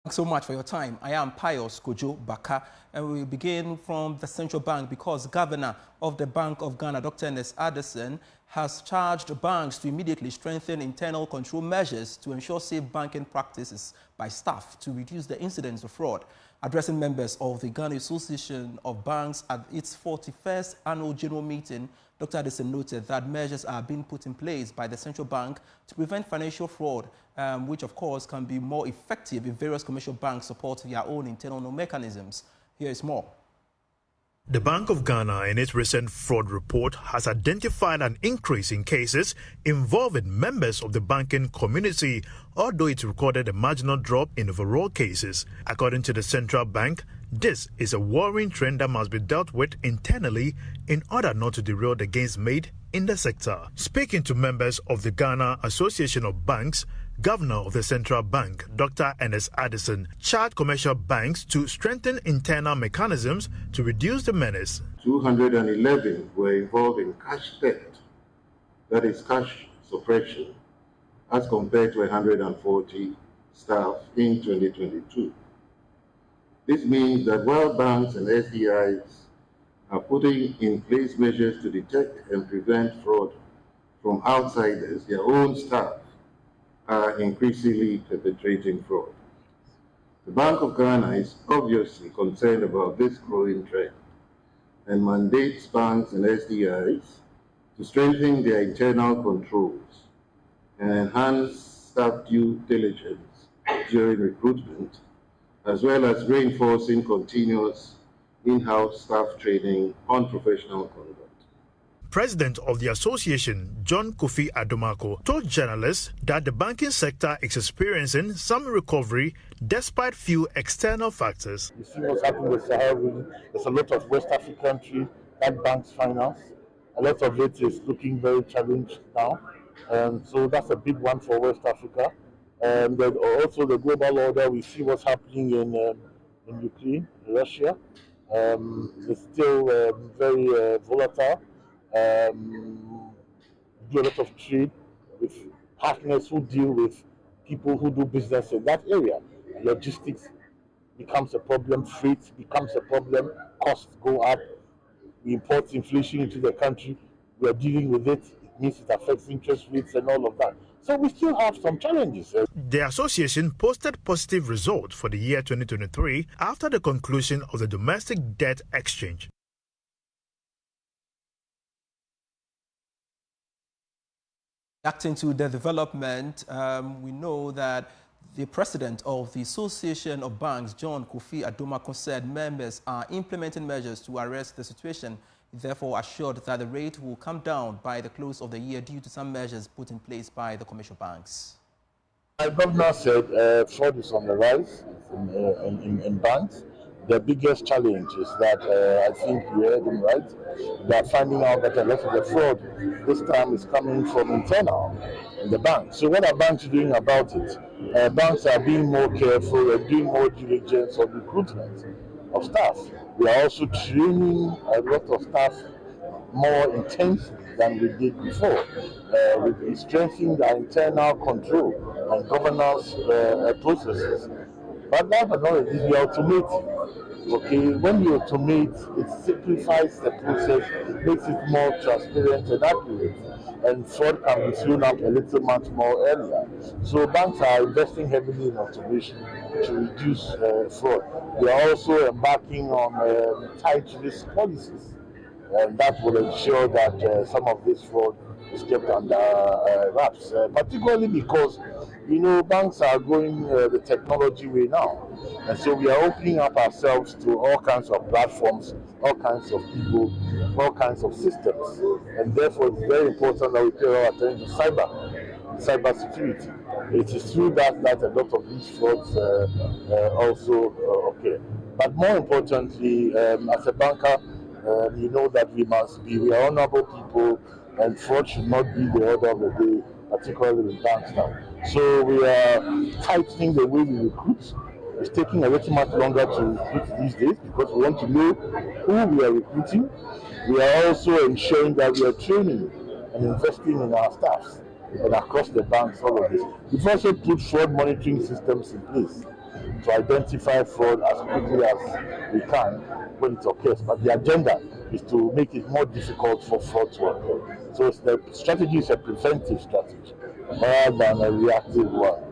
Thanks so much for your time. I am Pius Kojo Baka, and we begin from the central bank because Governor of the Bank of Ghana, Dr. Menace Addison, has charged banks to immediately strengthen internal control measures to ensure safe banking practices by staff to reduce the incidence of fraud. Addressing members of the Ghana Association of Banks at its 41st annual general meeting, Dr. Addison noted that measures are being put in place by the central bank to prevent financial fraud, which of course can be more effective if various commercial banks support their own internal mechanisms. Here is more. The Bank of Ghana, in its recent fraud report, has identified an increase in cases involving members of the banking community, although it recorded a marginal drop in overall cases. According to the central bank, this is a worrying trend that must be dealt with internally in order not to derail the gains made in the sector. Speaking to members of the Ghana Association of Banks, Governor of the Central Bank, Dr. Menace Addison, charged commercial banks to strengthen internal mechanisms to reduce the menace. 211 were involved in cash theft, that is cash suppression, as compared to 140 staff in 2022. This means that while banks and SDIs are putting in place measures to detect and prevent fraud from outsiders, their own staff are increasingly perpetrating fraud. The Bank of Ghana is obviously concerned about this growing trend and mandates banks and SDIs to strengthen their internal controls and enhance staff due diligence during recruitment, as well as reinforcing continuous in-house staff training on professional conduct. President of the association, John Kofi Adomako, told journalists that the banking sector is experiencing some recovery despite few external factors. You see what's happening with Sahel region. There's a lot of West African countries that banks finance. A lot of it is looking very challenged now. So that's a big one for West Africa. And then also the global order, we see what's happening in Ukraine, Russia. It's still very volatile. Do a lot of trade with partners who deal with people who do business in that area. Logistics becomes a problem, freight becomes a problem, costs go up, we import inflation into the country, we are dealing with it, it means it affects interest rates and all of that. So we still have some challenges. The association posted positive results for the year 2023 after the conclusion of the domestic debt exchange. Reacting to the development, we know that the president of the Association of Banks, John Kofi Adomako, said members are implementing measures to arrest the situation. He therefore assured that the rate will come down by the close of the year due to some measures put in place by the commercial banks. The governor said fraud is on the rise in banks. The biggest challenge is that, I think you heard him right, they are finding out that a lot of the fraud this time is coming from internal in the bank. So what are banks doing about it? Banks are being more careful and doing more diligence on recruitment of staff. We are also training a lot of staff more intensely than we did before. We strengthening our internal control and governance processes. But last but not least, we automate. Okay, when you automate, it simplifies the process, makes it more transparent and accurate, and fraud can be thrown up a little much more earlier. So banks are investing heavily in automation to reduce fraud. We are also embarking on tight risk policies, and that will ensure that some of this fraud is kept under wraps, particularly because banks are going the technology way now. And so we are opening up ourselves to all kinds of platforms, all kinds of people, all kinds of systems. And therefore, it's very important that we pay our attention to cyber security. It is through that a lot of these frauds also occur. But more importantly, as a banker, you know that we are honorable people, and fraud should not be the order of the day, particularly with banks now. So we are tightening the way we recruit. It's taking a little much longer to recruit these days because we want to know who we are recruiting. We are also ensuring that we are training and investing in our staffs and across the banks, all of this. We've also put fraud monitoring systems in place. to identify fraud as quickly as we can when it occurs. But the agenda is to make it more difficult for fraud to occur. So the strategy is a preventive strategy rather than a reactive one.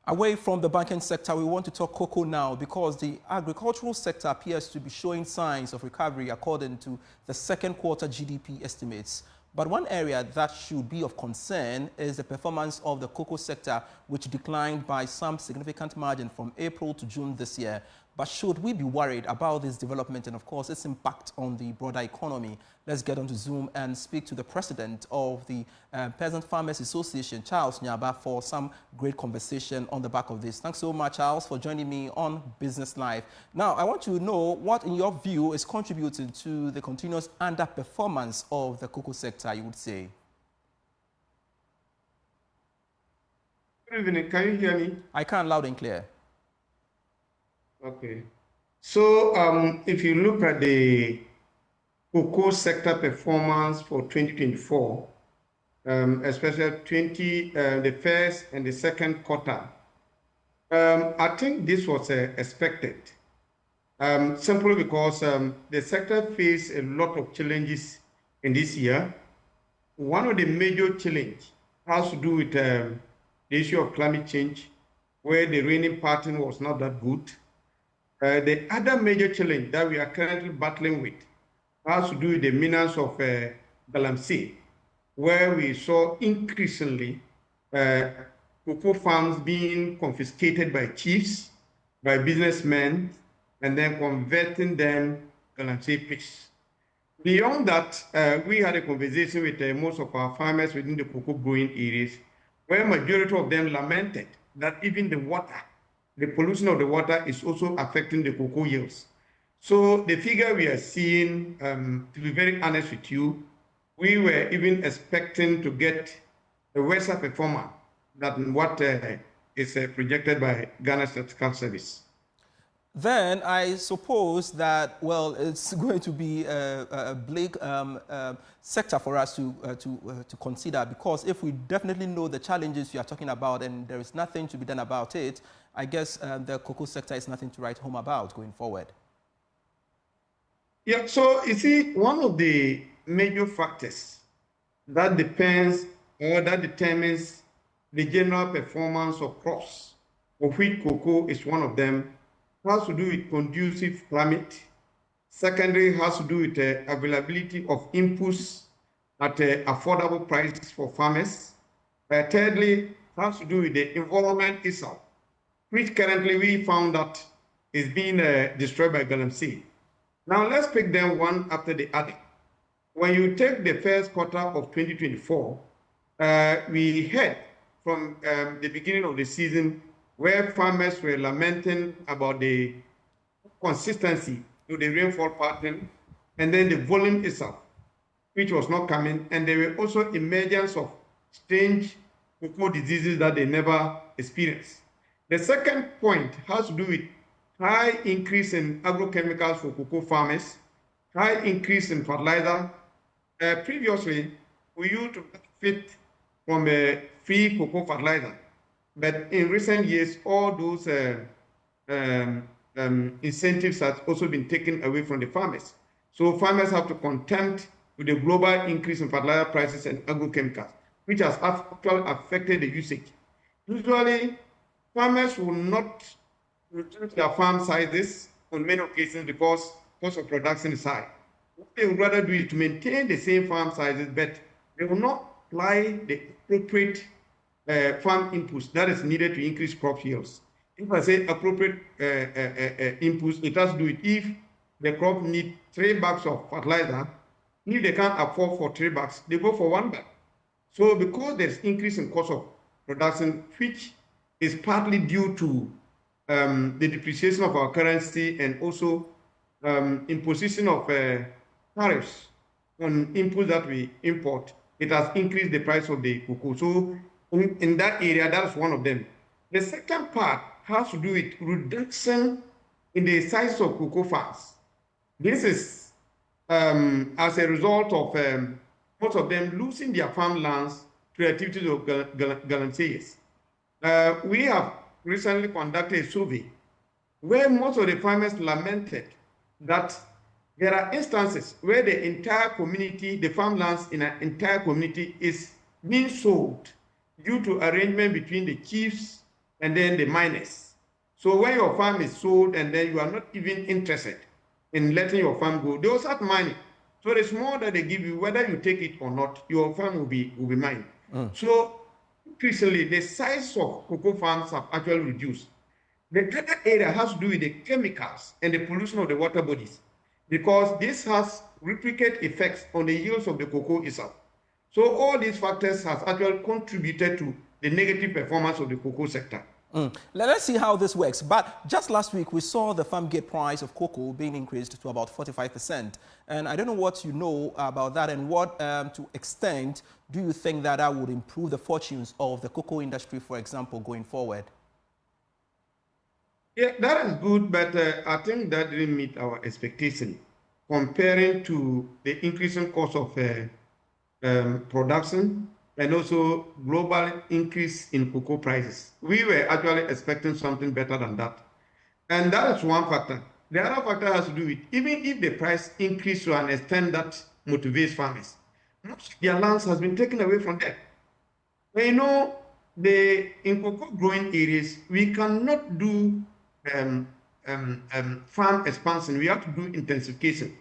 Away from the banking sector, we want to talk cocoa now because the agricultural sector appears to be showing signs of recovery according to the second quarter GDP estimates. But one area that should be of concern is the performance of the cocoa sector, which declined by some significant margin from April to June this year. But should we be worried about this development and, of course, its impact on the broader economy? Let's get on to Zoom and speak to the president of the Peasant Farmers Association, Charles Nyaba, for some great conversation on the back of this. Thanks so much, Charles, for joining me on Business Live. Now, I want to know what, in your view, is contributing to the continuous underperformance of the cocoa sector, you would say. Good evening. Can you hear me? I can, loud and clear. Okay. So if you look at the cocoa sector performance for 2024, especially the first and the second quarter, I think this was expected, simply because the sector faced a lot of challenges in this year. One of the major challenges has to do with the issue of climate change, where the raining pattern was not that good. The other major challenge that we are currently battling with has to do with the menace of Galamsey, where we saw increasingly cocoa farms being confiscated by chiefs, by businessmen, and then converting them Galamsey pigs. Beyond that, we had a conversation with most of our farmers within the cocoa growing areas, where majority of them lamented that even the water, the pollution of the water is also affecting the cocoa yields. So the figure we are seeing, to be very honest with you, we were even expecting to get a worse performer than what is projected by Ghana Statistical Service. Then I suppose that, well, it's going to be a bleak sector for us to consider, because if we definitely know the challenges you are talking about and there is nothing to be done about it, I guess the cocoa sector is nothing to write home about going forward. Yeah, so you see, one of the major factors that depends or that determines the general performance of crops, of which cocoa is one of them, has to do with conducive climate. Secondly, has to do with the availability of inputs at affordable prices for farmers. Thirdly, has to do with the environment itself, which currently we found that is being destroyed by Galamsey. Now let's pick them one after the other. When you take the first quarter of 2024, we heard from the beginning of the season where farmers were lamenting about the consistency to the rainfall pattern and then the volume itself, which was not coming. And there were also emergence of strange cocoa diseases that they never experienced. The second point has to do with high increase in agrochemicals for cocoa farmers, high increase in fertilizer. Previously, we used to benefit from a free cocoa fertilizer, but in recent years, all those incentives have also been taken away from the farmers. So farmers have to contend with the global increase in fertilizer prices and agrochemicals, which has actually affected the usage. Usually, farmers will not reduce their farm sizes on many occasions because cost of production is high. What they would rather do is to maintain the same farm sizes, but they will not apply the appropriate farm inputs that is needed to increase crop yields. If I say appropriate inputs, it has to do with if the crop needs 3 bags of fertilizer, if they can't afford for 3 bags, they go for 1 bag. So because there's increase in cost of production, which is partly due to the depreciation of our currency and also imposition of tariffs on inputs that we import, it has increased the price of the cocoa. So in that area, that's one of them. The second part has to do with reduction in the size of cocoa farms. This is as a result of most of them losing their farmlands to the activities of galamseyers. We have recently conducted a survey where most of the farmers lamented that there are instances where the entire community, the farmlands in an entire community is being sold due to arrangement between the chiefs and then the miners. So when your farm is sold and then you are not even interested in letting your farm go, they will start mining. So the small that they give you, whether you take it or not, your farm will be mined. So increasingly, the size of cocoa farms have actually reduced. The other area has to do with the chemicals and the pollution of the water bodies, because this has replicate effects on the yields of the cocoa itself. So all these factors have actually contributed to the negative performance of the cocoa sector. Let's see how this works. But just last week, we saw the farm gate price of cocoa being increased to about 45%. And I don't know what you know about that and what, to extent, do you think that that would improve the fortunes of the cocoa industry, for example, going forward? Yeah, that is good, but I think that didn't meet our expectation comparing to the increasing cost of production and also global increase in cocoa prices. We were actually expecting something better than that. And that is one factor. The other factor has to do with, even if the price increase to an extent that motivates farmers, most of their lands has been taken away from them. And you know, in cocoa growing areas, we cannot do farm expansion. We have to do intensification.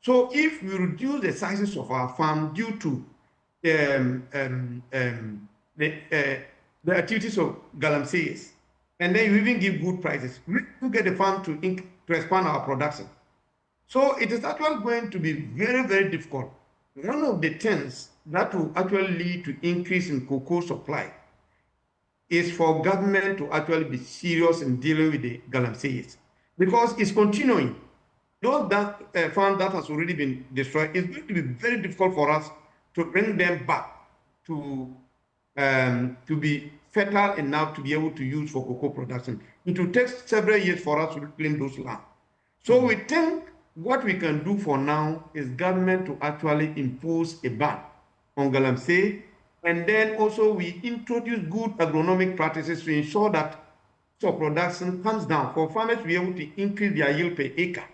So if we reduce the sizes of our farm due to the activities of galamseyers, and then you even give good prices, we will get the farm to expand our production. So it is actually going to be very, very difficult. One of the things that will actually lead to increase in cocoa supply is for government to actually be serious in dealing with the galamseyers, because it's continuing. Those farm that has already been destroyed, it's going to be very difficult for us to bring them back to be fertile enough to be able to use for cocoa production. It will take several years for us to reclaim those lands. So we think what we can do for now is government to actually impose a ban on galamsey, and then also we introduce good agronomic practices to ensure that production comes down for farmers to be able to increase their yield per acre.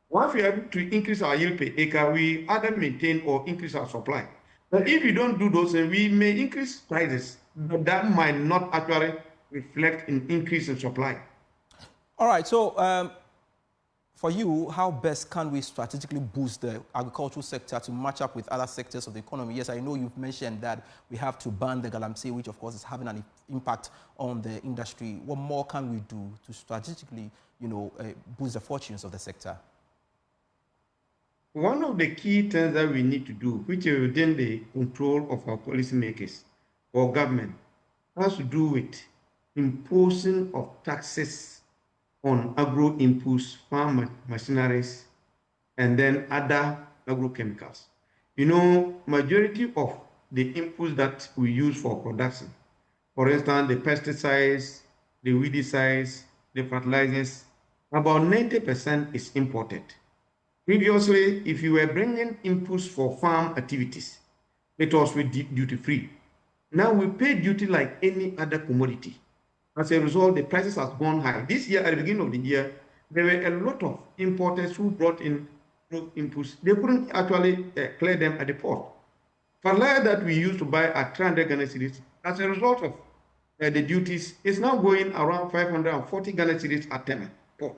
Once we are able to increase our yield per acre, we either maintain or increase our supply. But if we don't do those, we may increase prices, but that might not actually reflect an increase in supply. All right, so for you, how best can we strategically boost the agricultural sector to match up with other sectors of the economy? Yes, I know you've mentioned that we have to ban the galamsey, which of course is having an impact on the industry. What more can we do to strategically, boost the fortunes of the sector? One of the key things that we need to do, which is within the control of our policymakers or government, has to do with imposing of taxes on agro inputs, farm machineries, and then other agrochemicals. Majority of the inputs that we use for production, for instance, the pesticides, the weedicides, the fertilizers, about 90% is imported. Previously, if you were bringing inputs for farm activities, it was with duty-free. Now we pay duty like any other commodity. As a result, the prices have gone high. This year, at the beginning of the year, there were a lot of importers who brought in inputs. They couldn't actually clear them at the port. Fertilizer that we used to buy at 300 Ghana cedis, as a result of the duties, is now going around 540 Ghana cedis at Tema port.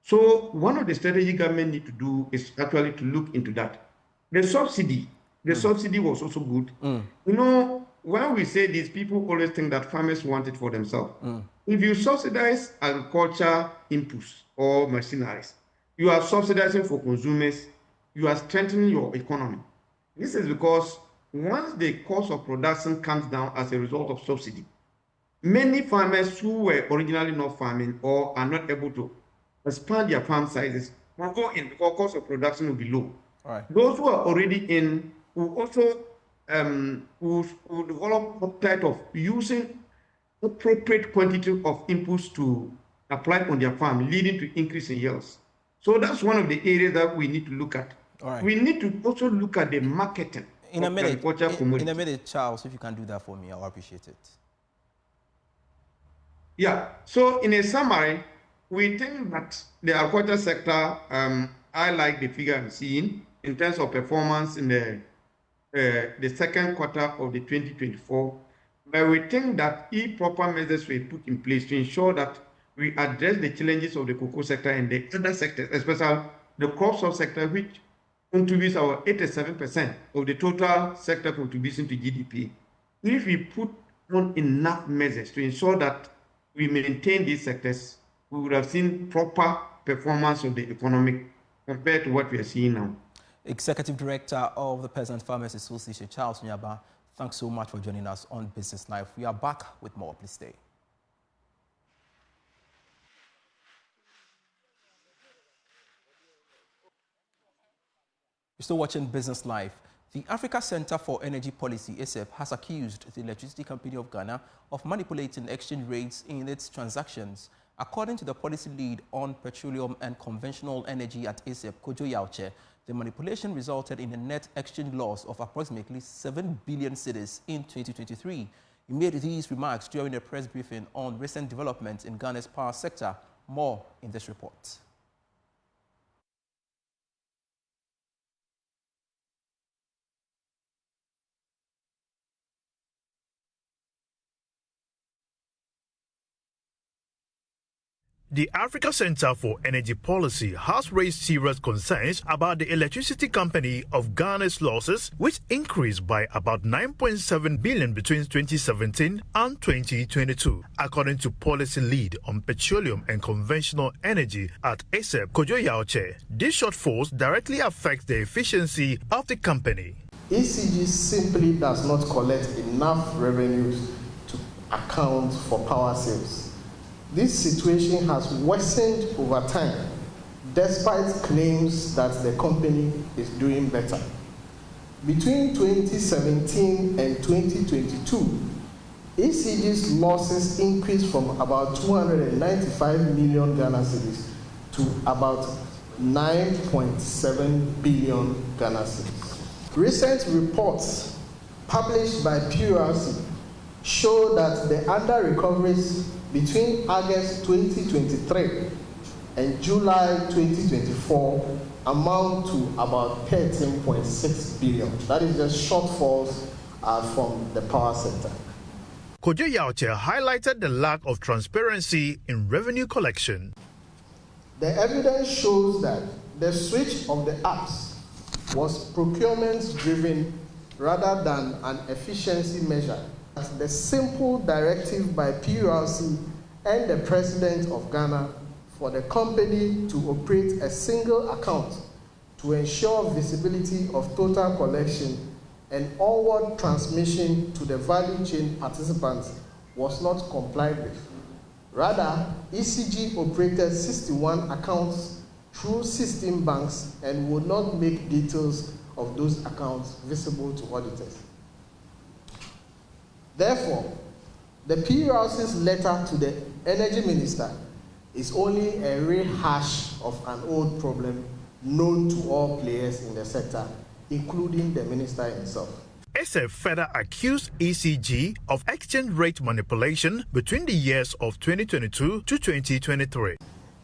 So one of the strategy government need to do is actually to look into that. The subsidy was also good. When we say this, people always think that farmers want it for themselves. If you subsidize agriculture inputs or machineries, you are subsidizing for consumers, you are strengthening your economy. This is because once the cost of production comes down as a result of subsidy, many farmers who were originally not farming or are not able to expand their farm sizes will go in because cost of production will be low. All right. Those who are already in will also will develop a type of using appropriate quantity of inputs to apply on their farm, leading to increase in yields. So that's one of the areas that we need to look at. All right. We need to also look at the marketing agriculture commodities. In a minute, Charles, if you can do that for me, I'll appreciate it. Yeah, so in a summary, we think that the agriculture sector, I like the figure I'm seeing in terms of performance in the second quarter of the 2024, but we think that if proper measures were put in place to ensure that we address the challenges of the cocoa sector and the other sectors, especially the crop sector, which contributes our 87% of the total sector contribution to GDP. If we put on enough measures to ensure that we maintain these sectors, we would have seen proper performance of the economy compared to what we are seeing now. Executive Director of the Peasant Farmers Association, Charles Nyaba, thanks so much for joining us on Business Live. We are back with more. Please stay. You're still watching Business Live. The Africa Center for Energy Policy, ACEP, has accused the Electricity Company of Ghana of manipulating exchange rates in its transactions. According to the policy lead on petroleum and conventional energy at ACEP, Kojo Yauche, the manipulation resulted in a net exchange loss of approximately 7 billion cedis in 2023. He made these remarks during a press briefing on recent developments in Ghana's power sector. More in this report. The Africa Center for Energy Policy has raised serious concerns about the Electricity Company of Ghana's losses, which increased by about 9.7 billion between 2017 and 2022. According to policy lead on petroleum and conventional energy at ACEP, Kojo Yauche, these shortfalls directly affect the efficiency of the company. ECG simply does not collect enough revenues to account for power sales. This situation has worsened over time, despite claims that the company is doing better. Between 2017 and 2022, ECG's losses increased from about 295 million Ghana cedis to about 9.7 billion Ghana cedis. Recent reports published by PURC show that the under-recoveries between August 2023 and July 2024 amount to about 13.6 billion. That is just shortfalls from the power sector. Kojo Yauche highlighted the lack of transparency in revenue collection. The evidence shows that the switch of the apps was procurement-driven rather than an efficiency measure. The simple directive by PURC and the President of Ghana for the company to operate a single account to ensure visibility of total collection and onward transmission to the value chain participants was not complied with. Rather, ECG operated 61 accounts through 16 banks and would not make details of those accounts visible to auditors. Therefore, the PURC's letter to the Energy Minister is only a rehash of an old problem known to all players in the sector, including the Minister himself. ACEP further accused ECG of exchange rate manipulation between the years of 2022 to 2023.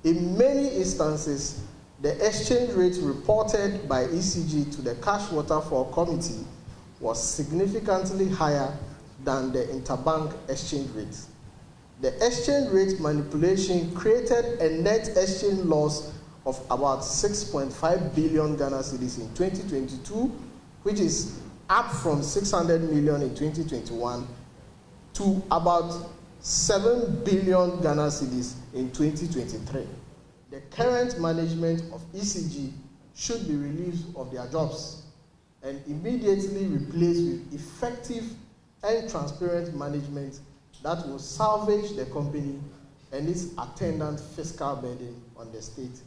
In many instances, the exchange rate reported by ECG to the Cash Waterfall Committee was significantly higher than the interbank exchange rate. The exchange rate manipulation created a net exchange loss of about 6.5 billion Ghana cedis in 2022, which is up from 600 million in 2021 to about 7 billion Ghana cedis in 2023. The current management of ECG should be relieved of their jobs and immediately replaced with effective and transparent management that will salvage the company and its attendant fiscal burden on the state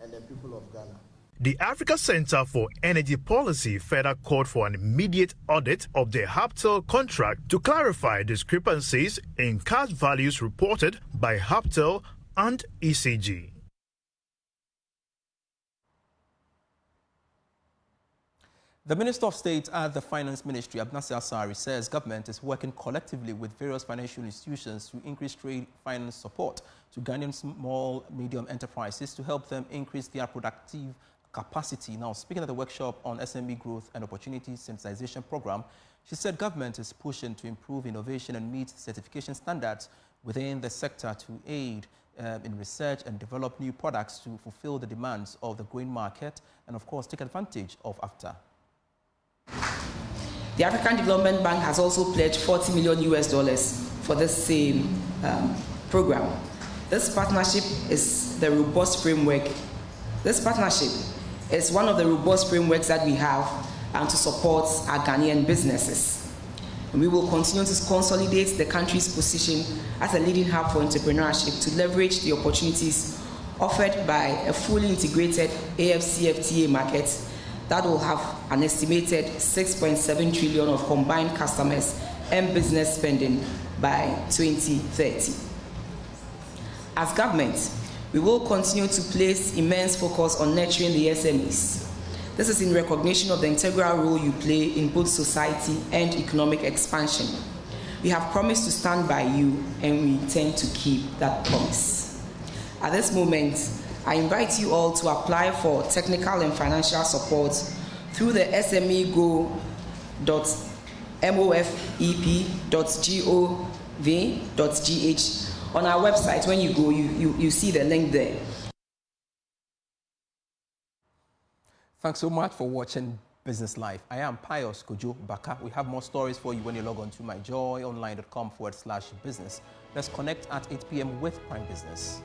and the people of Ghana. The Africa Center for Energy Policy further called for an immediate audit of the Haptel contract to clarify discrepancies in cash values reported by Haptel and ECG. The Minister of State at the Finance Ministry, Abnasi Asari, says government is working collectively with various financial institutions to increase trade finance support to Ghanaian small, medium enterprises to help them increase their productive capacity. Now, speaking at the workshop on SME growth and opportunity sensitization program, she said government is pushing to improve innovation and meet certification standards within the sector to aid in research and develop new products to fulfill the demands of the growing market and, of course, take advantage of AFTA. The African Development Bank has also pledged $40 million for this same program. This partnership is the robust framework. This partnership is one of the robust frameworks that we have to support our Ghanaian businesses. And we will continue to consolidate the country's position as a leading hub for entrepreneurship to leverage the opportunities offered by a fully integrated AfCFTA market that will have an estimated 6.7 trillion of combined customers and business spending by 2030. As government, we will continue to place immense focus on nurturing the SMEs. This is in recognition of the integral role you play in both society and economic expansion. We have promised to stand by you, and we intend to keep that promise. At this moment, I invite you all to apply for technical and financial support through the smego.mofep.gov.gh. On our website, when you go, you see the link there. Thanks so much for watching Business Life. I am Pius Kojo Baka. We have more stories for you when you log on to myjoyonline.com/business. Let's connect at 8 p.m. with Prime Business.